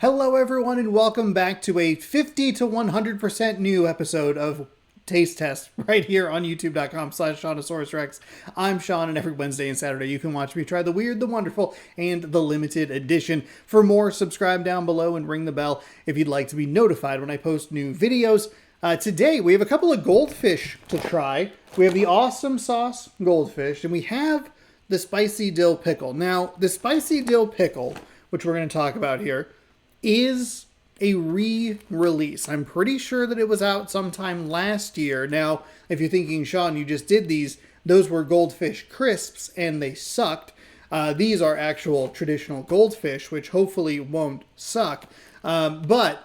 Hello everyone and welcome back to a 50 to 100% new episode of Taste Test right here on youtube.com/Seannosaurus Rex. I'm Sean, and every Wednesday and Saturday you can watch me try the weird, the wonderful, and the limited edition. For more, subscribe down below and ring the bell if you'd like to be notified when I post new videos. Today we have a couple of goldfish to try. We have the awesome sauce goldfish, and we have the spicy dill pickle. Now, the spicy dill pickle, which we're going to talk about here, is a re-release. I'm pretty sure that it was out sometime last year. Now, if you're thinking, Sean, you just did these, those were goldfish crisps and they sucked. These are actual traditional goldfish, which hopefully won't suck. But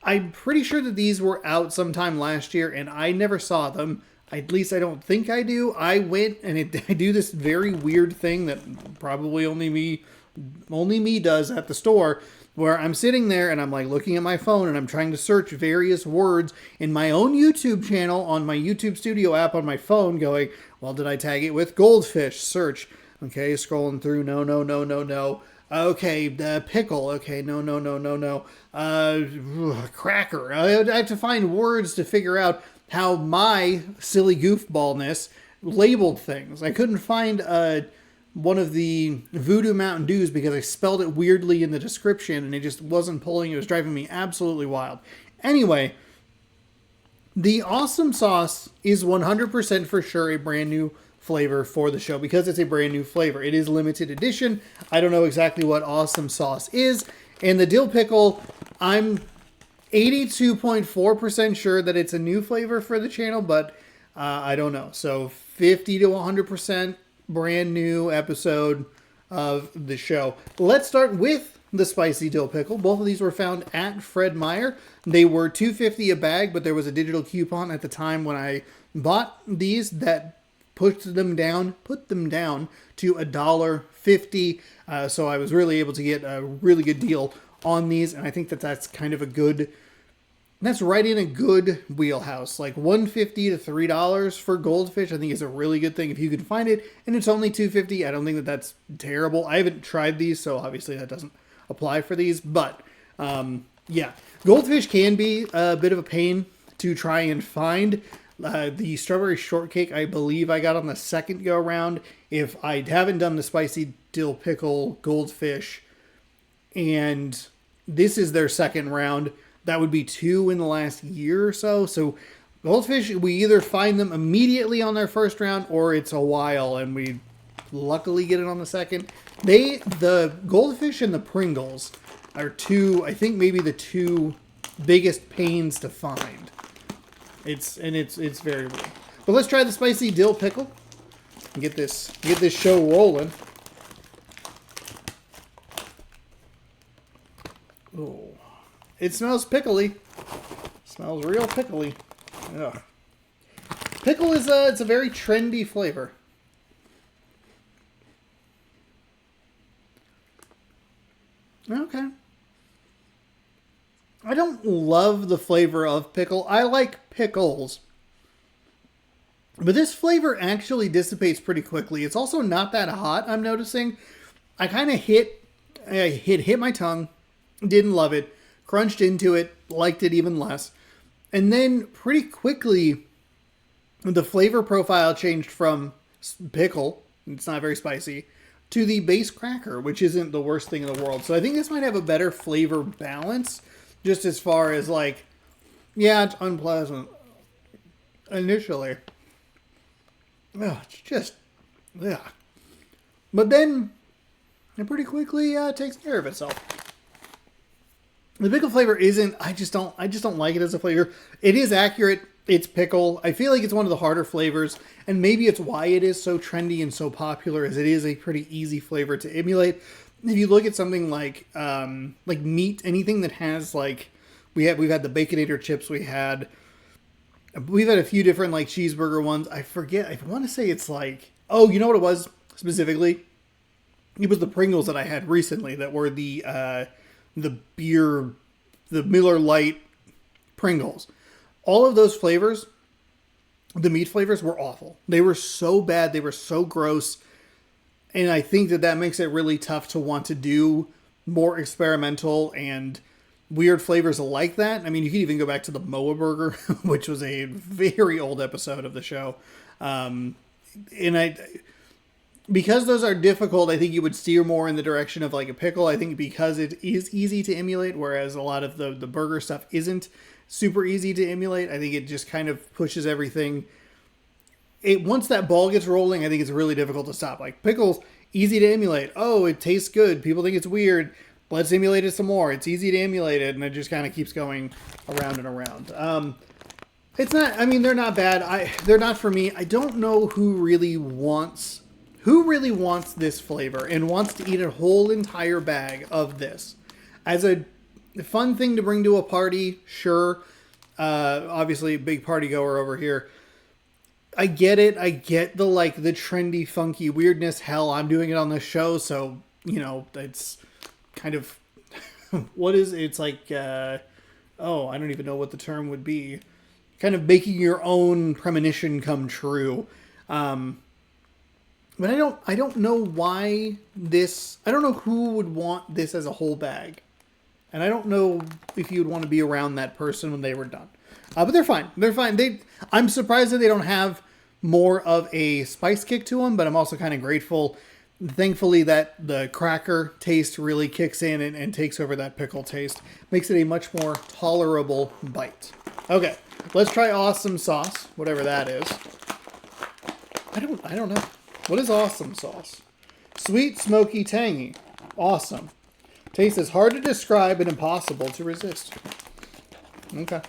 I'm pretty sure that these were out sometime last year and I never saw them. At least I don't think I do. I went and I do this very weird thing that probably only me does at the store, where I'm sitting there and I'm like looking at my phone and I'm trying to search various words in my own YouTube channel on my YouTube Studio app on my phone going, well, did I tag it with goldfish? Search. Okay, scrolling through. No. Okay, the pickle. Okay, no. Cracker. I have to find words to figure out how my silly goofballness labeled things. I couldn't find one of the Voodoo Mountain Dews because I spelled it weirdly in the description and it just wasn't pulling. It was driving me absolutely wild. Anyway, the awesome sauce is 100% for sure a brand new flavor for the show because it's a brand new flavor. It is limited edition. I don't know exactly what awesome sauce is. And the dill pickle, I'm 82.4% sure that it's a new flavor for the channel, but I don't know. So 50 to 100% brand new episode of the show. Let's start with the spicy dill pickle. Both of these were found at Fred Meyer. They were $2.50 a bag, but there was a digital coupon at the time when I bought these that put them down to $1.50. So I was really able to get a really good deal on these, and I think that that's kind of a good. That's right in a good wheelhouse. Like $1.50 to $3 for goldfish, I think is a really good thing if you can find it. And it's only $2.50. I don't think that that's terrible. I haven't tried these, so obviously that doesn't apply for these. But yeah, goldfish can be a bit of a pain to try and find. The strawberry shortcake, I believe I got on the second go around. If I haven't done the spicy dill pickle goldfish, and this is their second round, that would be 2 in the last year or so. So goldfish, we either find them immediately on their first round or it's a while and we luckily get it on the second. The goldfish and the Pringles are I think maybe the two biggest pains to find. It's very weird. But let's try the spicy dill pickle and get this show rolling. Oh. It smells pickly. Smells real pickly. Ugh. Pickle is it's a very trendy flavor. Okay. I don't love the flavor of pickle. I like pickles. But this flavor actually dissipates pretty quickly. It's also not that hot, I'm noticing. I kind of hit my tongue. Didn't love it. Crunched into it, liked it even less. And then pretty quickly, the flavor profile changed from pickle, it's not very spicy, to the base cracker, which isn't the worst thing in the world. So I think this might have a better flavor balance, just as far as like, yeah, it's unpleasant initially. Oh, it's just, yeah. But then it pretty quickly takes care of itself. The pickle flavor isn't, I just don't like it as a flavor. It is accurate. It's pickle. I feel like it's one of the harder flavors, and maybe it's why it is so trendy and so popular, as it is a pretty easy flavor to emulate. If you look at something like meat, anything that has like, we've had the Baconator chips, we've had a few different like cheeseburger ones. I forget, I want to say it's like, oh, you know what it was specifically? It was the Pringles that I had recently that were the Miller Lite Pringles. All of those flavors, the meat flavors, were awful. They were so bad. They were so gross. And I think that makes it really tough to want to do more experimental and weird flavors like that. I mean, you can even go back to the Moa Burger, which was a very old episode of the show. And because those are difficult, I think you would steer more in the direction of like a pickle. I think because it is easy to emulate, whereas a lot of the burger stuff isn't super easy to emulate. I think it just kind of pushes everything. Once that ball gets rolling, I think it's really difficult to stop. Like pickles, easy to emulate. Oh, it tastes good. People think it's weird. Let's emulate it some more. It's easy to emulate it, and it just kind of keeps going around and around. It's not. I mean, they're not bad. They're not for me. I don't know who really wants this flavor and wants to eat a whole entire bag of this as a fun thing to bring to a party. Sure, obviously, big party goer over here. I get it. I get the trendy, funky weirdness. Hell, I'm doing it on this show, so it's kind of what is it's like. I don't even know what the term would be. Kind of making your own premonition come true. But I don't know why this. I don't know who would want this as a whole bag, and I don't know if you would want to be around that person when they were done. But they're fine. They're fine. I'm surprised that they don't have more of a spice kick to them, but I'm also kind of grateful, thankfully, that the cracker taste really kicks in and takes over that pickle taste. Makes it a much more tolerable bite. Okay, let's try awesome sauce, whatever that is. I don't know. What is awesome sauce? Sweet, smoky, tangy. Awesome. Taste is hard to describe and impossible to resist. Okay.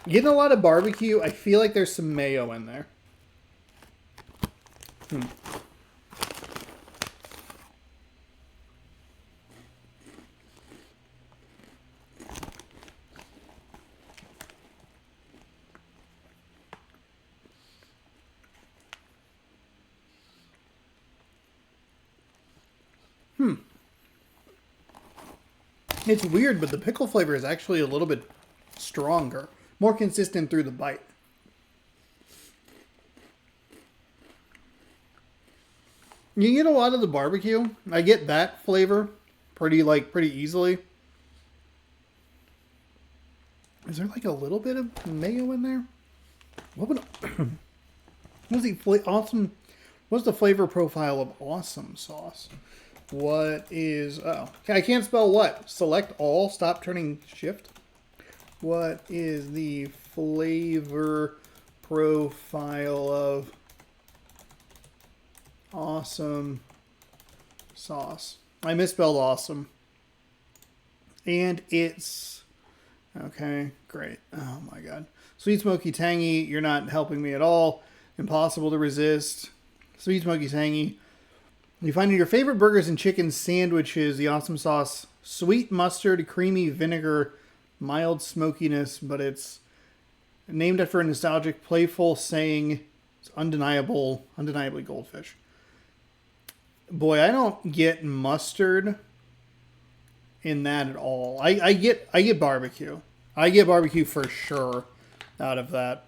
Getting a lot of barbecue. I feel like there's some mayo in there. It's weird, but the pickle flavor is actually a little bit stronger. More consistent through the bite. You get a lot of the barbecue. I get that flavor pretty easily. Is there like a little bit of mayo in there? What would awesome? What's the flavor profile of awesome sauce? What is I can't spell what. Select all. Stop turning shift. What is the flavor profile of awesome sauce? I misspelled awesome. And it's okay, great. Oh my god. Sweet, smoky, tangy. You're not helping me at all. Impossible to resist. Sweet, smoky, tangy. You find in your favorite burgers and chicken sandwiches the awesome sauce. Sweet mustard, creamy vinegar, mild smokiness, but it's named after a nostalgic, playful saying. It's undeniably Goldfish. Boy, I don't get mustard in that at all. I get barbecue. I get barbecue for sure out of that.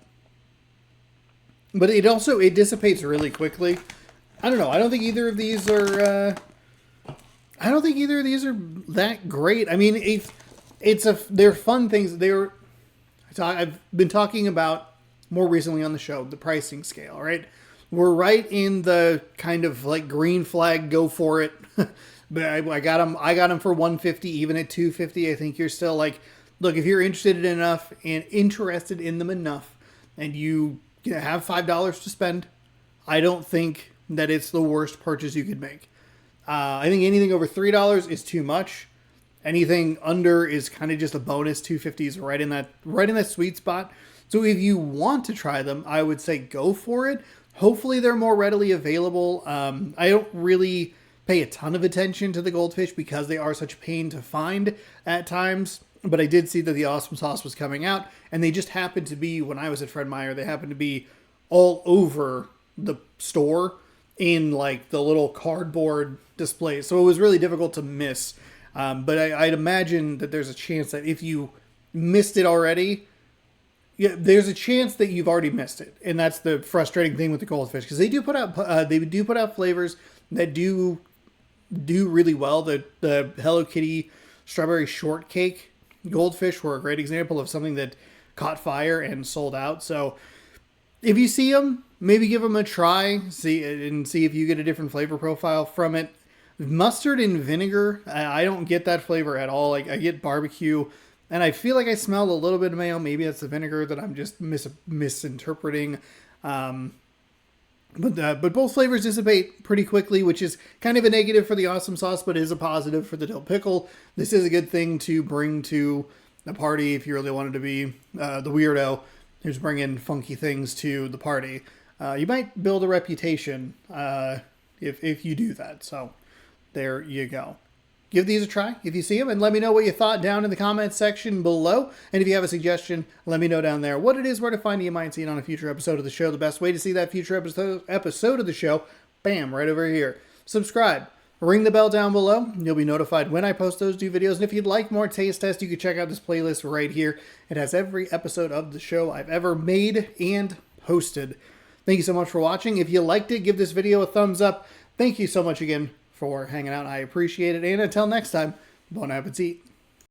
But it dissipates really quickly. I don't know. I don't think either of these are that great. I mean, they're fun things. I've been talking about more recently on the show, the pricing scale, right? We're right in the kind of like green flag, go for it. But I got them for $150, even at $250. I think you're still like, look, if you're interested in them enough, and you have $5 to spend, I don't think that it's the worst purchase you could make. I think anything over $3 is too much. Anything under is kind of just a bonus. $250 is right in that sweet spot. So if you want to try them, I would say go for it. Hopefully they're more readily available. I don't really pay a ton of attention to the Goldfish because they are such a pain to find at times. But I did see that the awesome sauce was coming out, and they just happened to be, when I was at Fred Meyer, they happened to be all over the store in like the little cardboard displays. So it was really difficult to miss. But I'd imagine that there's a chance that if you missed it already, yeah, there's a chance that you've already missed it, and that's the frustrating thing with the Goldfish, because they do put out flavors that do really well. The Hello Kitty strawberry shortcake Goldfish were a great example of something that caught fire and sold out. So if you see them, maybe give them a try, see if you get a different flavor profile from it. Mustard and vinegar, I don't get that flavor at all. Like, I get barbecue, and I feel like I smelled a little bit of mayo. Maybe that's the vinegar that I'm just misinterpreting. But both flavors dissipate pretty quickly, which is kind of a negative for the awesome sauce, but is a positive for the dill pickle. This is a good thing to bring to a party if you really wanted to be the weirdo who's bringing funky things to the party. You might build a reputation if you do that. So there you go. Give these a try if you see them, and let me know what you thought down in the comments section below. And if you have a suggestion, let me know down there what it is, where to find it. You might see it on a future episode of the show. The best way to see that future episode of the show, bam, right over here. Subscribe. Ring the bell down below. You'll be notified when I post those new videos. And if you'd like more taste tests, you can check out this playlist right here. It has every episode of the show I've ever made and hosted. Thank you so much for watching. If you liked it, give this video a thumbs up. Thank you so much again for hanging out. I appreciate it. And until next time, bon appetit.